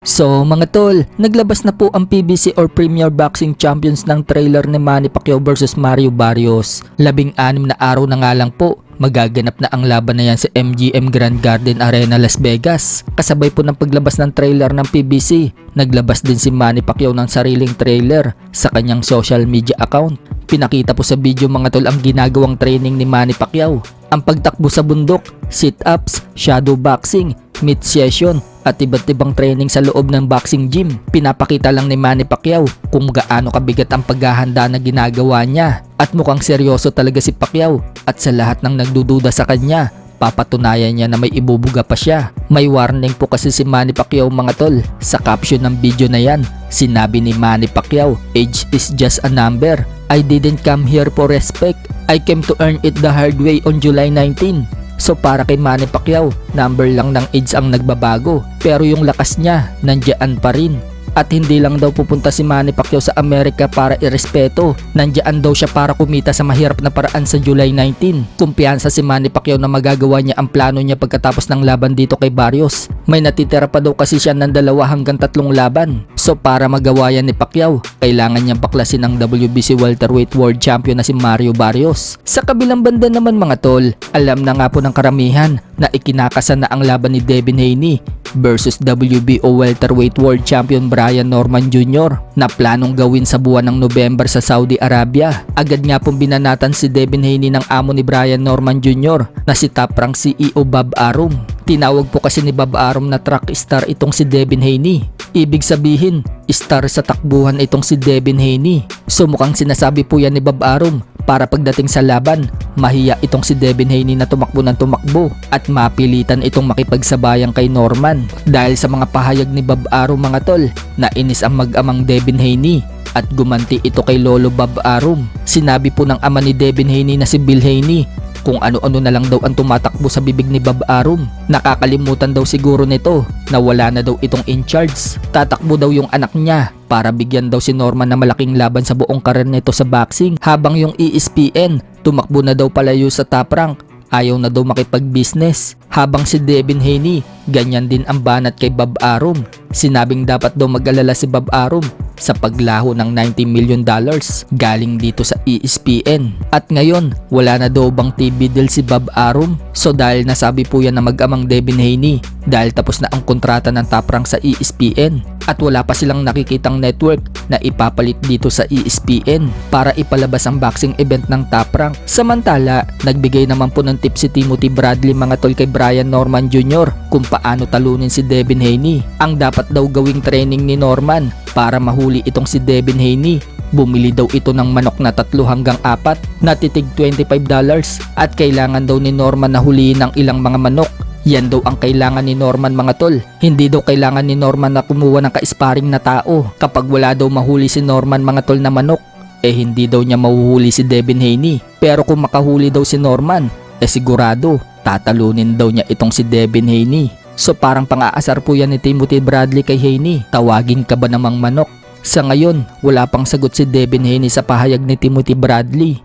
So mga tol, naglabas na po ang PBC or Premier Boxing Champions ng trailer ni Manny Pacquiao versus Mario Barrios. 16 na araw na nga lang po, magaganap na ang laban na yan sa MGM Grand Garden Arena, Las Vegas. Kasabay po ng paglabas ng trailer ng PBC, naglabas din si Manny Pacquiao ng sariling trailer sa kanyang social media account. Pinakita po sa video mga tol ang ginagawang training ni Manny Pacquiao. Ang pagtakbo sa bundok, sit-ups, shadow boxing, mid session at iba't ibang training sa loob ng boxing gym. Pinapakita lang ni Manny Pacquiao kung gaano kabigat ang paghahanda na ginagawa niya. At mukhang seryoso talaga si Pacquiao at sa lahat ng nagdududa sa kanya, papatunayan niya na may ibubuga pa siya. May warning po kasi si Manny Pacquiao mga tol. Sa caption ng video na yan, sinabi ni Manny Pacquiao, "Age is just a number. I didn't come here for respect. I came to earn it the hard way on July 19. So para kay Manny Pacquiao, number lang ng age ang nagbabago, pero yung lakas niya nandiyan pa rin. At hindi lang daw pupunta si Manny Pacquiao sa Amerika para irespeto, nandiyan daw siya para kumita sa mahirap na paraan sa July 19. Kumpiyansa si Manny Pacquiao na magagawa niya ang plano niya pagkatapos ng laban dito kay Barrios. May natitira pa daw kasi siya ng 2 hanggang 3 laban. So para magawa yan ni Pacquiao, kailangan niyang baklasin ang WBC welterweight world champion na si Mario Barrios. Sa kabilang banda naman mga tol, alam na nga po ng karamihan na ikinakasan na ang laban ni Devin Haney versus WBO welterweight world champion Brian Norman Jr. na planong gawin sa buwan ng November sa Saudi Arabia. Agad nga pong binanatan si Devin Haney ng amo ni Brian Norman Jr. na si Top Rank CEO Bob Arum. Tinawag po kasi ni Bob Arum na track star itong si Devin Haney. Ibig sabihin, star sa takbuhan itong si Devin Haney. So mukhang sinasabi po yan ni Bob Arum para pagdating sa laban, mahiya itong si Devin Haney na tumakbo ng tumakbo at mapilitan itong makipagsabayan kay Norman. Dahil sa mga pahayag ni Bob Arum mga tol, nainis ang mag-amang Devin Haney at gumanti ito kay Lolo Bob Arum. Sinabi po ng ama ni Devin Haney na si Bill Haney kung ano-ano na lang daw ang tumatakbo sa bibig ni Bob Arum. Nakakalimutan daw siguro nito na wala na daw itong in charge. Tatakbo daw yung anak niya para bigyan daw si Norman na malaking laban sa buong karir nito sa boxing. Habang yung ESPN, tumakbo na daw palayo sa Top Rank. Ayaw na daw makipag-business. Habang si Devin Haney, ganyan din ang banat kay Bob Arum. Sinabing dapat daw mag-alala si Bob Arum sa paglaho ng $90 million galing dito sa ESPN. At ngayon, wala na daw bang TV deal si Bob Arum? So dahil nasabi po yan na mag-amang Devin Haney, dahil tapos na ang kontrata ng Top Rank sa ESPN at wala pa silang nakikitang network na ipapalit dito sa ESPN para ipalabas ang boxing event ng Top Rank. Samantala, nagbigay naman po ng tip si Timothy Bradley mga tol kay Brian Norman Jr. kung paano talunin si Devin Haney. Ang dapat daw gawing training ni Norman para mahuli itong si Devin Haney, bumili daw ito ng manok na 3 hanggang 4 na titig $25 at kailangan daw ni Norman na huliin ng ilang mga manok. Yan daw ang kailangan ni Norman mga tol. Hindi daw kailangan ni Norman na kumuha ng ka-sparring na tao. Kapag wala daw mahuli si Norman mga tol na manok, hindi daw niya mahuhuli si Devin Haney. Pero kung makahuli daw si Norman, sigurado tatalunin daw niya itong si Devin Haney. So parang pang-aasar po yan ni Timothy Bradley kay Haney. Tawagin ka ba namang manok? Sa ngayon, wala pang sagot si Devin Haney sa pahayag ni Timothy Bradley.